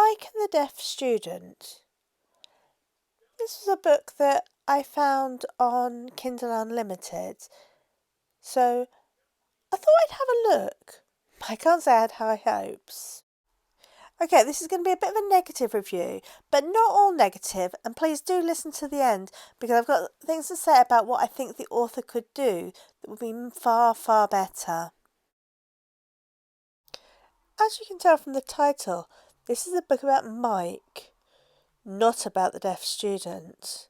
Mike and the Deaf Student. This was a book that I found on Kindle Unlimited, so I thought I'd have a look. I can't say I had high hopes. Okay, this is going to be a bit of a negative review, but not all negative, and please do listen to the end because I've got things to say about what I think the author could do that would be far, far better. As you can tell from the title, this is a book about Mike, not about the deaf student.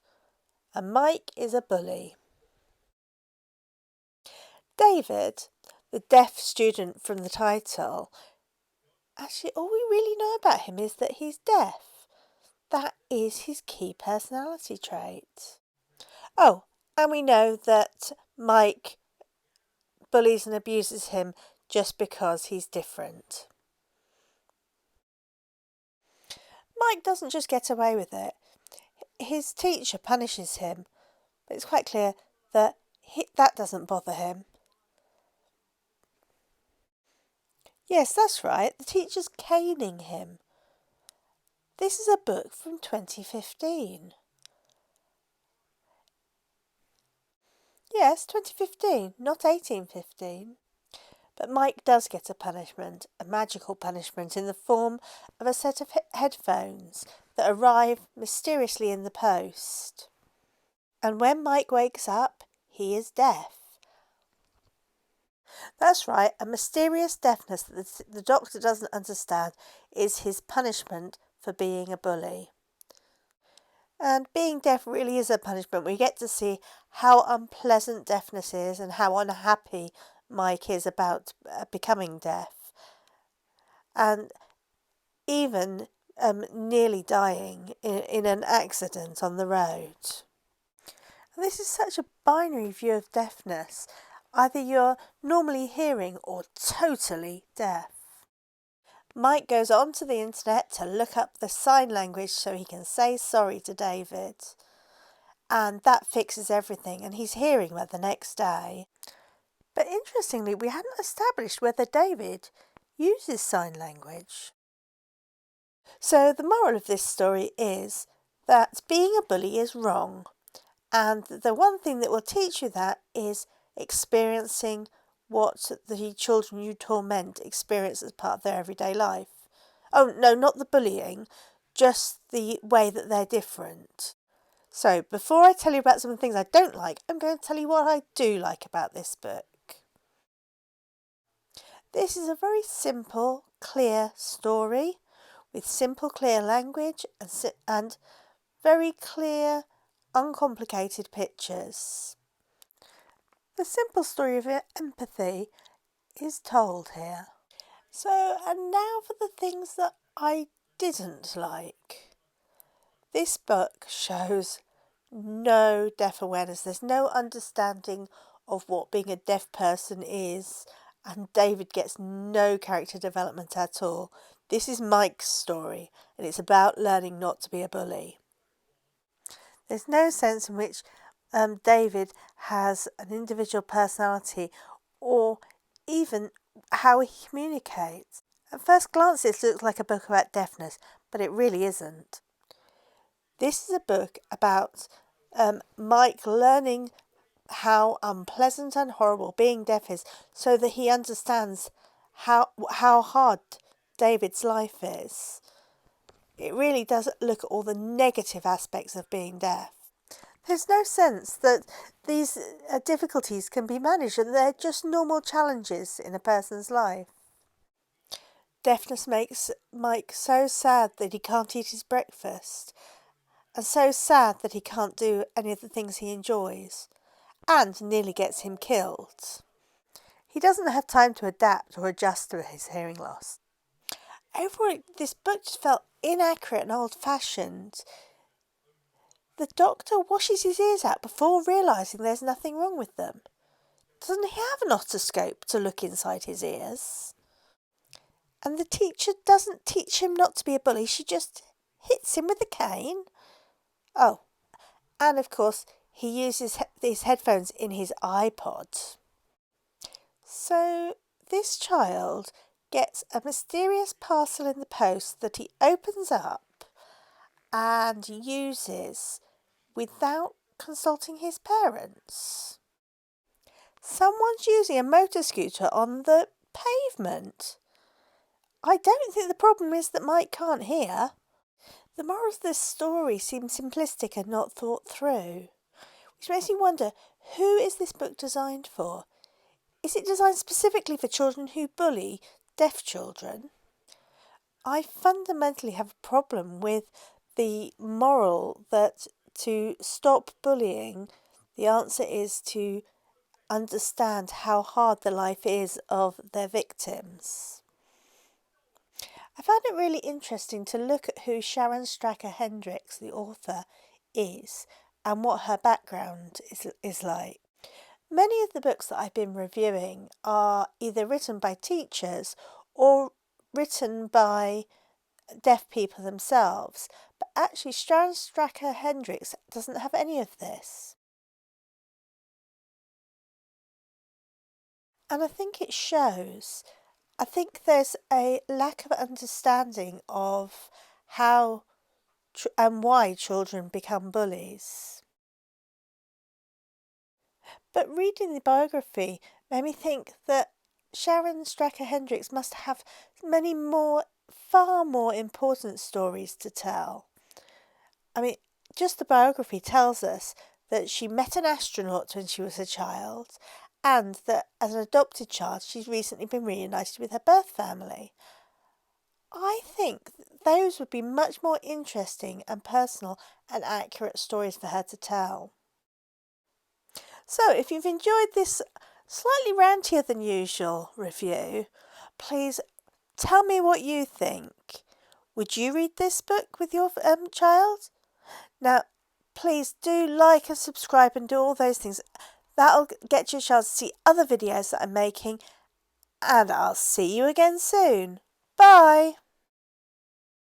And Mike is a bully. David, the deaf student from the title, actually all we really know about him is that he's deaf. That is his key personality trait. Oh, and we know that Mike bullies and abuses him just because he's different. Mike doesn't just get away with it. His teacher punishes him, but it's quite clear that that doesn't bother him. Yes, that's right, the teacher's caning him. This is a book from 2015. Yes, 2015, not 1815. But Mike does get a punishment, a magical punishment in the form of a set of headphones that arrive mysteriously in the post. And when Mike wakes up, he is deaf. That's right, a mysterious deafness that the doctor doesn't understand is his punishment for being a bully. And being deaf really is a punishment. We get to see how unpleasant deafness is and how unhappy Mike is about becoming deaf. And even nearly dying in an accident on the road. And this is such a binary view of deafness. Either you're normally hearing or totally deaf. Mike goes onto the internet to look up the sign language so he can say sorry to David. And that fixes everything, and he's hearing by the next day. But interestingly, we hadn't established whether David uses sign language. So the moral of this story is that being a bully is wrong. And the one thing that will teach you that is experiencing what the children you torment experience as part of their everyday life. Oh, no, not the bullying, just the way that they're different. So before I tell you about some of the things I don't like, I'm going to tell you what I do like about this book. This is a very simple, clear story with simple, clear language and very clear, uncomplicated pictures. The simple story of empathy is told here. So, and now for the things that I didn't like. This book shows no deaf awareness. There's no understanding of what being a deaf person is, and David gets no character development at all. This is Mike's story, and it's about learning not to be a bully. There's no sense in which David has an individual personality or even how he communicates. At first glance, it looks like a book about deafness, but it really isn't. This is a book about Mike learning how unpleasant and horrible being deaf is so that he understands how hard David's life is. It really does look at all the negative aspects of being deaf. There's no sense that these difficulties can be managed and they're just normal challenges in a person's life. Deafness makes Mike so sad that he can't eat his breakfast, and so sad that he can't do any of the things he enjoys, and nearly gets him killed. He doesn't have time to adapt or adjust to his hearing loss. Overall, this book just felt inaccurate and old-fashioned. The doctor washes his ears out before realising there's nothing wrong with them. Doesn't he have an otoscope to look inside his ears? And the teacher doesn't teach him not to be a bully, she just hits him with a cane. Oh, and of course, he uses these headphones in his iPod. So this child gets a mysterious parcel in the post that he opens up and uses without consulting his parents. Someone's using a motor scooter on the pavement. I don't think the problem is that Mike can't hear. The moral of this story seems simplistic and not thought through, which makes me wonder, who is this book designed for? Is it designed specifically for children who bully deaf children? I fundamentally have a problem with the moral that to stop bullying, the answer is to understand how hard the life is of their victims. I found it really interesting to look at who Sharon Stracker Hendricks, the author, is and what her background is like. Many of the books that I've been reviewing are either written by teachers or written by deaf people themselves, but actually Sharon Stracker Hendricks doesn't have any of this. And I think it shows. I think there's a lack of understanding of how and why children become bullies. But reading the biography made me think that Sharon Stracker Hendricks must have many more, far more important stories to tell. I mean, just the biography tells us that she met an astronaut when she was a child, and that as an adopted child she's recently been reunited with her birth family. I think those would be much more interesting and personal and accurate stories for her to tell. So if you've enjoyed this slightly rantier than usual review, please tell me what you think. Would you read this book with your child? Now, please do like and subscribe and do all those things. That'll get you a chance to see other videos that I'm making, and I'll see you again soon. Bye!